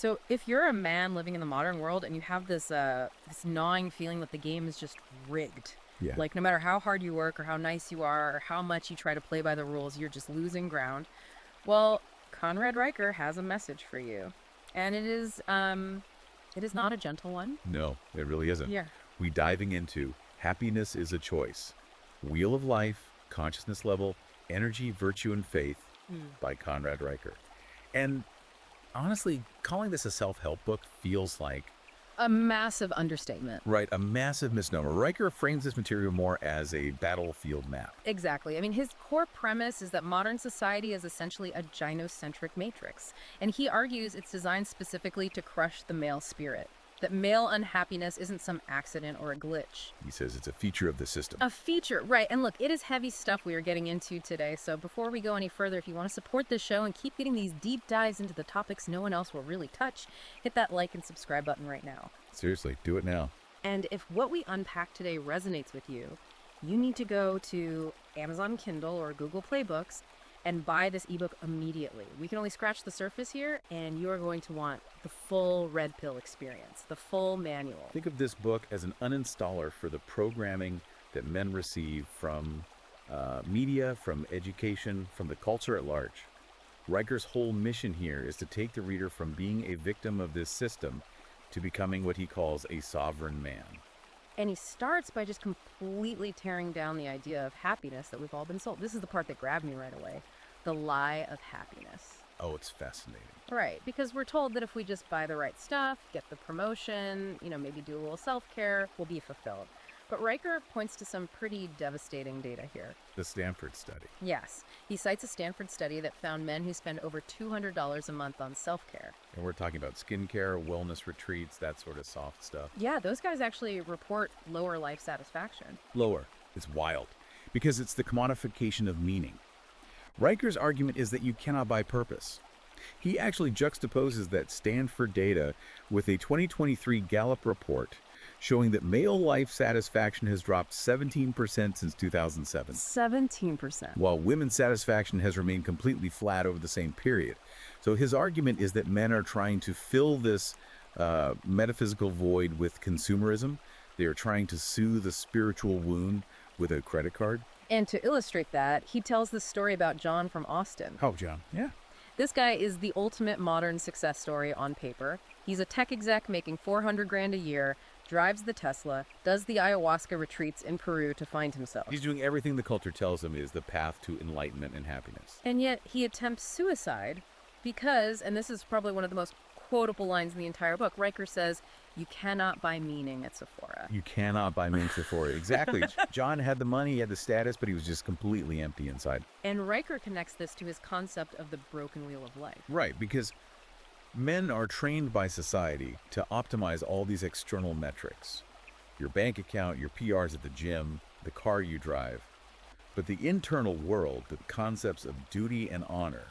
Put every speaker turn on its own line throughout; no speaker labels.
So if you're a man living in the modern world and you have this gnawing feeling that the game is just rigged,
Yeah.
like no matter how hard you work or how nice you are or how much you try to play by the rules, you're just losing ground. Well, Conrad Riker has a message for you. And it is not a gentle one.
No, it really isn't.
Yeah.
We diving into Happiness is a Choice. Wheel of Life, Consciousness Level, Energy, Virtue, and Faith
Hmm.
by Conrad Riker. And honestly, calling this a self-help book feels like,
A massive understatement.
right, a massive misnomer. Riker frames this material more as a battlefield map.
Exactly. I mean, his core premise is that modern society is essentially a gynocentric matrix, and he argues it's designed specifically to crush the male spirit. That male unhappiness isn't some accident or a glitch.
He says it's a feature of the system.
A feature, right. And look, it is heavy stuff we are getting into today. So before we go any further, if you want to support this show and keep getting these deep dives into the topics no one else will really touch, hit that like and subscribe button right now.
Seriously, do it now.
And if what we unpack today resonates with you, you need to go to Amazon Kindle or Google Play Books and buy this ebook immediately. We can only scratch the surface here, and you are going to want the full red pill experience, the full manual.
Think of this book as an uninstaller for the programming that men receive from media, from education, from the culture at large. Riker's whole mission here is to take the reader from being a victim of this system to becoming what he calls a sovereign man.
And he starts by just completely tearing down the idea of happiness that we've all been sold. This is the part that grabbed me right away. The lie of happiness.
Oh, it's fascinating.
Right, because we're told that if we just buy the right stuff, get the promotion, maybe do a little self-care, we'll be fulfilled. But Riker points to some pretty devastating data here.
The Stanford study.
Yes, he cites a Stanford study that found men who spend over $200 a month on self-care.
And we're talking about skincare, wellness retreats, that sort of soft stuff.
Yeah, those guys actually report lower life satisfaction.
Lower. It's wild. Because it's the commodification of meaning. Riker's argument is that you cannot buy purpose. He actually juxtaposes that Stanford data with a 2023 Gallup report showing that male life satisfaction has dropped 17% since 2007,
17%.
while women's satisfaction has remained completely flat over the same period. So his argument is that men are trying to fill this metaphysical void with consumerism. They are trying to soothe the spiritual wound with a credit card.
And to illustrate that, he tells this story about John from Austin.
Oh, John. Yeah.
This guy is the ultimate modern success story on paper. He's a tech exec making 400 grand a year, drives the Tesla, does the ayahuasca retreats in Peru to find himself.
He's doing everything the culture tells him is the path to enlightenment and happiness.
And yet he attempts suicide because, and this is probably one of the most quotable lines in the entire book, Riker says, "You cannot buy meaning at Sephora."
You cannot buy meaning Sephora. Exactly. John had the money, he had the status, but he was just completely empty inside.
And Riker connects this to his concept of the broken wheel of life.
Right, because men are trained by society to optimize all these external metrics. Your bank account, your PRs at the gym, the car you drive. But the internal world, the concepts of duty and honor,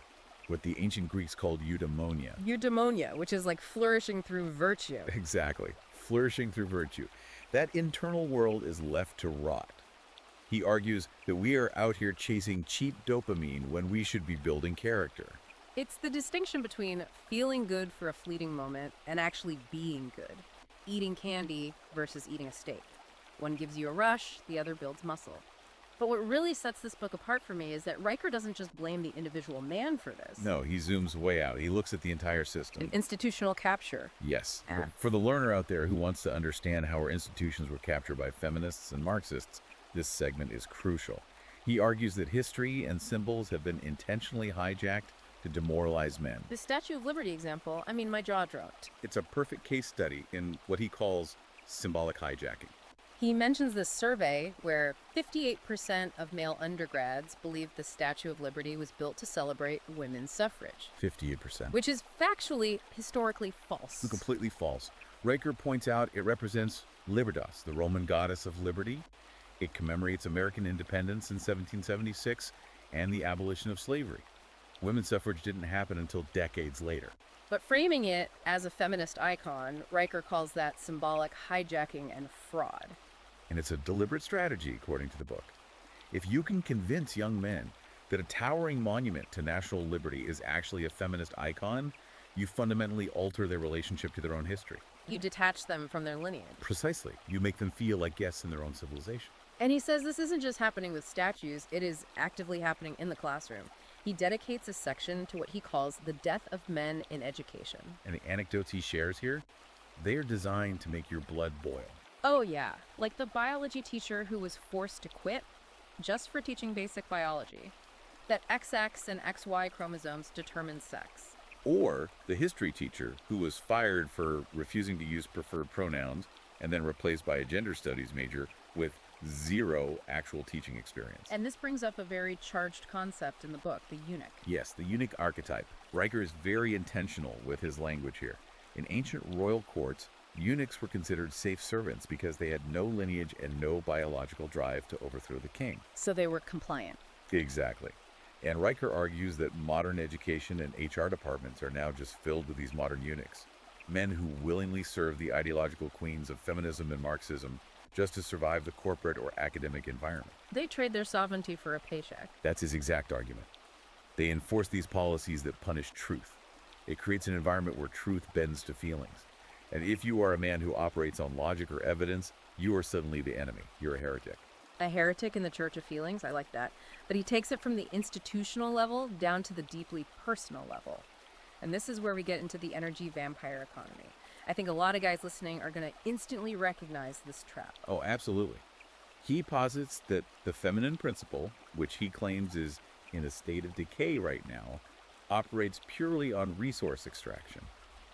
what the ancient Greeks called eudaimonia.
Eudaimonia, which is like flourishing through virtue.
Exactly. Flourishing through virtue. That internal world is left to rot. He argues that we are out here chasing cheap dopamine when we should be building character.
It's the distinction between feeling good for a fleeting moment and actually being good. Eating candy versus eating a steak. One gives you a rush, the other builds muscle. But what really sets this book apart for me is that Riker doesn't just blame the individual man for this.
No, he zooms way out. He looks at the entire system.
An institutional capture.
Yes.
Ah.
For the learner out there who wants to understand how our institutions were captured by feminists and Marxists, this segment is crucial. He argues that history and symbols have been intentionally hijacked to demoralize men.
The Statue of Liberty example, my jaw dropped.
It's a perfect case study in what he calls symbolic hijacking.
He mentions this survey where 58% of male undergrads believed the Statue of Liberty was built to celebrate women's suffrage,
58%.
which is factually, historically false.
Completely false. Riker points out it represents Libertas, the Roman goddess of liberty. It commemorates American independence in 1776 and the abolition of slavery. Women's suffrage didn't happen until decades later.
But framing it as a feminist icon, Riker calls that symbolic hijacking and fraud.
And it's a deliberate strategy, according to the book. If you can convince young men that a towering monument to national liberty is actually a feminist icon, You fundamentally alter their relationship to their own history.
You detach them from their lineage.
Precisely. You make them feel like guests in their own civilization.
And he says this isn't just happening with statues, it is actively happening in the classroom. He dedicates a section to what he calls the death of men in education.
And the anecdotes he shares here, they are designed to make your blood boil.
Oh yeah, like the biology teacher who was forced to quit just for teaching basic biology. That XX and XY chromosomes determine sex.
Or the history teacher who was fired for refusing to use preferred pronouns and then replaced by a gender studies major with zero actual teaching experience.
And this brings up a very charged concept in the book, the eunuch.
Yes, the eunuch archetype. Riker is very intentional with his language here. In ancient royal courts, eunuchs were considered safe servants because they had no lineage and no biological drive to overthrow the king.
So they were compliant.
Exactly. And Riker argues that modern education and HR departments are now just filled with these modern eunuchs. Men who willingly serve the ideological queens of feminism and Marxism just to survive the corporate or academic environment.
They trade their sovereignty for a paycheck.
That's his exact argument. They enforce these policies that punish truth. It creates an environment where truth bends to feelings. And if you are a man who operates on logic or evidence, you are suddenly the enemy. You're a heretic.
A heretic in the Church of Feelings, I like that. But he takes it from the institutional level down to the deeply personal level. And this is where we get into the energy vampire economy. I think a lot of guys listening are going to instantly recognize this trap.
Oh, absolutely. He posits that the feminine principle, which he claims is in a state of decay right now, operates purely on resource extraction.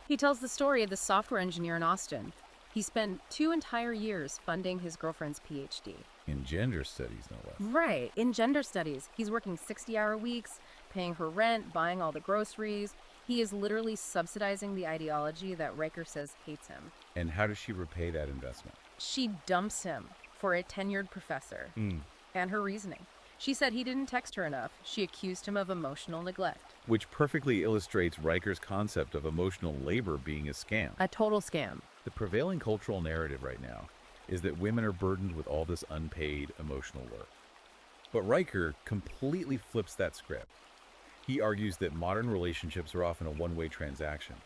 He tells the story of the software engineer in Austin. He spent 2 entire years funding his girlfriend's PhD.
In gender studies, no less.
Right, in gender studies. He's working 60-hour weeks, paying her rent, buying all the groceries. He is literally subsidizing the ideology that Riker says hates him.
And how does she repay that investment?
She dumps him for a tenured professor. And her reasoning. She said he didn't text her enough. She accused him of emotional neglect.
Which perfectly illustrates Riker's concept of emotional labor being a scam.
A total scam.
The prevailing cultural narrative right now is that women are burdened with all this unpaid emotional work. But Riker completely flips that script. He argues that modern relationships are often a one-way transaction.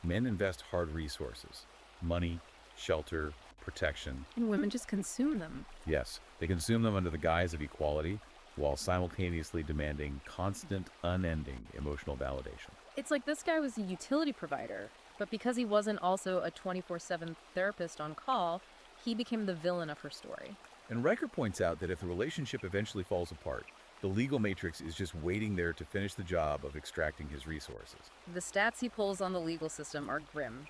Men invest hard resources, money, shelter, protection.
And women just consume them.
Yes, they consume them under the guise of equality while simultaneously demanding constant, unending emotional validation.
It's like this guy was a utility provider, but because he wasn't also a 24/7 therapist on call, he became the villain of her story.
And Riker points out that if the relationship eventually falls apart, the legal matrix is just waiting there to finish the job of extracting his resources.
The stats he pulls on the legal system are grim.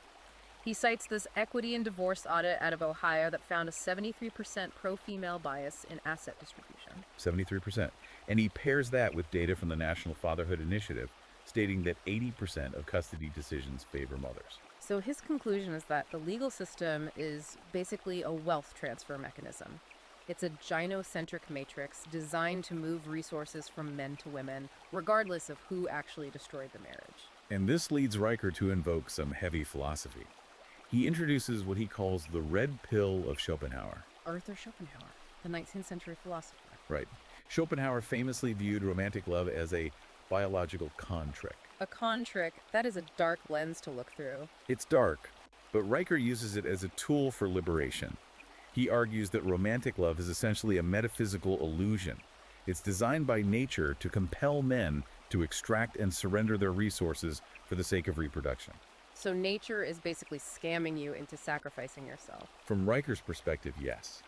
He cites this equity and divorce audit out of Ohio that found a 73% pro-female bias in asset distribution.
73%. And he pairs that with data from the National Fatherhood Initiative, stating that 80% of custody decisions favor mothers.
So his conclusion is that the legal system is basically a wealth transfer mechanism. It's a gynocentric matrix designed to move resources from men to women, regardless of who actually destroyed the marriage.
And this leads Riker to invoke some heavy philosophy. He introduces what he calls the red pill of Schopenhauer.
Arthur Schopenhauer, the 19th century philosopher.
Right. Schopenhauer famously viewed romantic love as a biological con trick.
A con trick, that is a dark lens to look through.
It's dark, but Riker uses it as a tool for liberation. He argues that romantic love is essentially a metaphysical illusion. It's designed by nature to compel men to extract and surrender their resources for the sake of reproduction.
So nature is basically scamming you into sacrificing yourself.
From Riker's perspective, yes.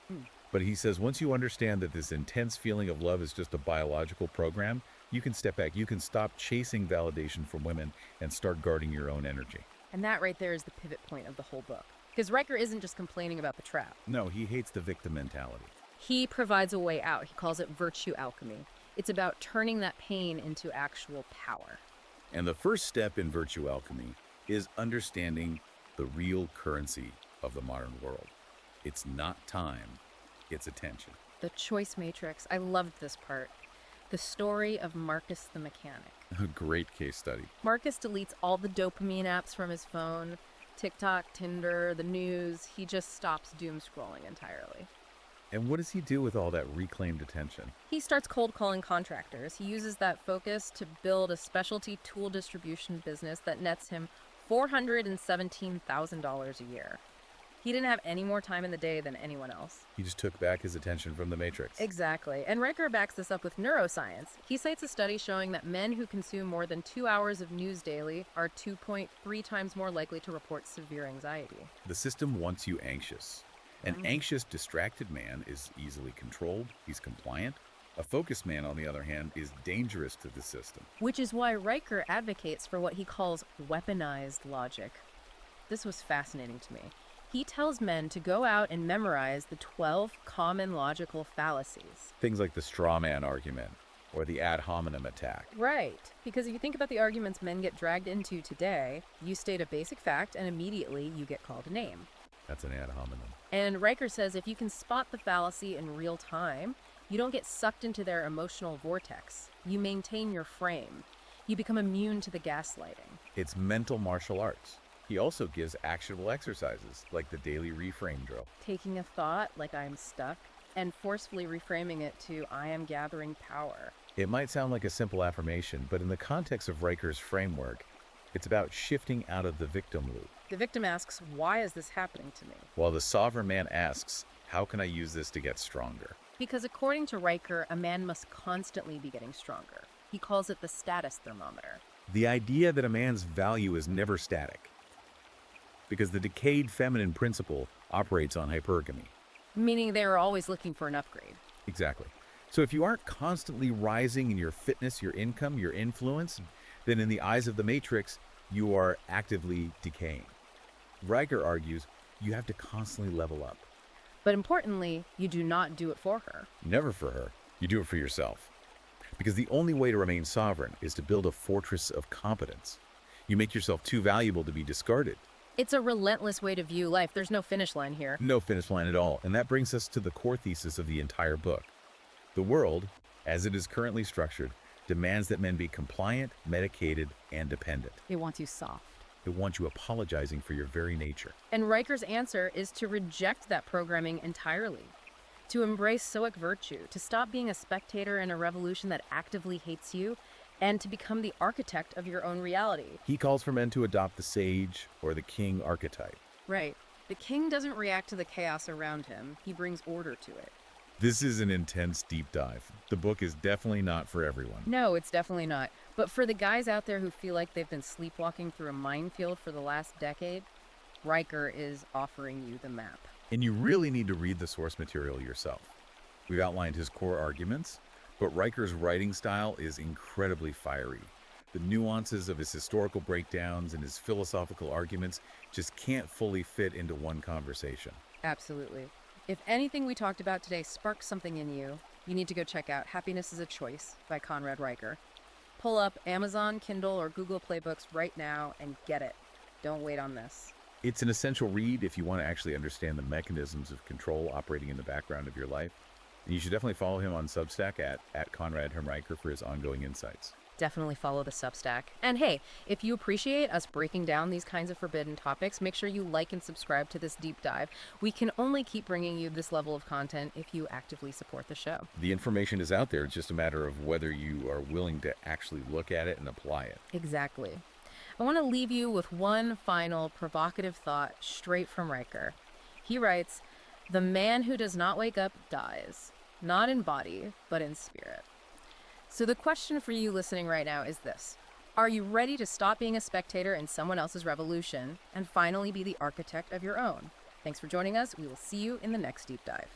But he says once you understand that this intense feeling of love is just a biological program, you can step back. You can stop chasing validation from women and start guarding your own energy.
And that right there is the pivot point of the whole book. Because Riker isn't just complaining about the trap.
No, he hates the victim mentality.
He provides a way out. He calls it virtue alchemy. It's about turning that pain into actual power.
And the first step in virtue alchemy is understanding the real currency of the modern world. It's not time, it's attention.
The choice matrix. I loved this part. The story of Marcus the mechanic.
A great case study.
Marcus deletes all the dopamine apps from his phone. TikTok, Tinder, the news. He just stops doom scrolling entirely.
And what does he do with all that reclaimed attention?
He starts cold calling contractors. He uses that focus to build a specialty tool distribution business that nets him $417,000 a year. He didn't have any more time in the day than anyone else.
He just took back his attention from the Matrix.
Exactly. And Riker backs this up with neuroscience. He cites a study showing that men who consume more than 2 hours of news daily are 2.3 times more likely to report severe anxiety.
The system wants you anxious. An anxious, distracted man is easily controlled. He's compliant. A focused man, on the other hand, is dangerous to the system.
Which is why Riker advocates for what he calls weaponized logic. This was fascinating to me. He tells men to go out and memorize the 12 common logical fallacies.
Things like the straw man argument or the ad hominem attack.
Right, because if you think about the arguments men get dragged into today, you state a basic fact and immediately you get called a name.
That's an ad hominem.
And Riker says if you can spot the fallacy in real time, you don't get sucked into their emotional vortex. You maintain your frame. You become immune to the gaslighting.
It's mental martial arts. He also gives actionable exercises, like the daily reframe drill.
Taking a thought like I'm stuck and forcefully reframing it to I am gathering power.
It might sound like a simple affirmation, but in the context of Riker's framework, it's about shifting out of the victim loop.
The victim asks, why is this happening to me?
While the sovereign man asks, how can I use this to get stronger?
Because according to Riker, a man must constantly be getting stronger. He calls it the status thermometer.
The idea that a man's value is never static, because the decayed feminine principle operates on hypergamy.
Meaning they are always looking for an upgrade.
Exactly. So if you aren't constantly rising in your fitness, your income, your influence, then in the eyes of the Matrix, you are actively decaying. Riker argues you have to constantly level up.
But importantly, you do not do it for her.
Never for her. You do it for yourself. Because the only way to remain sovereign is to build a fortress of competence. You make yourself too valuable to be discarded.
It's a relentless way to view life. There's no finish line here.
No finish line at all. And that brings us to the core thesis of the entire book. The world, as it is currently structured, demands that men be compliant, medicated, and dependent.
It wants you soft.
It wants you apologizing for your very nature.
And Riker's answer is to reject that programming entirely. To embrace stoic virtue, to stop being a spectator in a revolution that actively hates you, and to become the architect of your own reality.
He calls for men to adopt the sage or the king archetype.
Right. The king doesn't react to the chaos around him. He brings order to it.
This is an intense deep dive. The book is definitely not for everyone.
No, it's definitely not. But for the guys out there who feel like they've been sleepwalking through a minefield for the last decade, Riker is offering you the map.
And you really need to read the source material yourself. We've outlined his core arguments, but Riker's writing style is incredibly fiery. The nuances of his historical breakdowns and his philosophical arguments just can't fully fit into one conversation.
Absolutely. If anything we talked about today sparks something in you, you need to go check out Happiness is a Choice by Conrad Riker. Pull up Amazon, Kindle, or Google Playbooks right now and get it. Don't wait on this.
It's an essential read if you want to actually understand the mechanisms of control operating in the background of your life. And you should definitely follow him on Substack at Conrad Riker for his ongoing insights.
Definitely follow the Substack. And hey, if you appreciate us breaking down these kinds of forbidden topics, make sure you like and subscribe to this deep dive. We can only keep bringing you this level of content if you actively support the show.
The information is out there. It's just a matter of whether you are willing to actually look at it and apply it.
Exactly. I want to leave you with one final provocative thought straight from Riker. He writes, "The man who does not wake up dies, not in body, but in spirit." So the question for you listening right now is this. Are you ready to stop being a spectator in someone else's revolution and finally be the architect of your own? Thanks for joining us. We will see you in the next deep dive.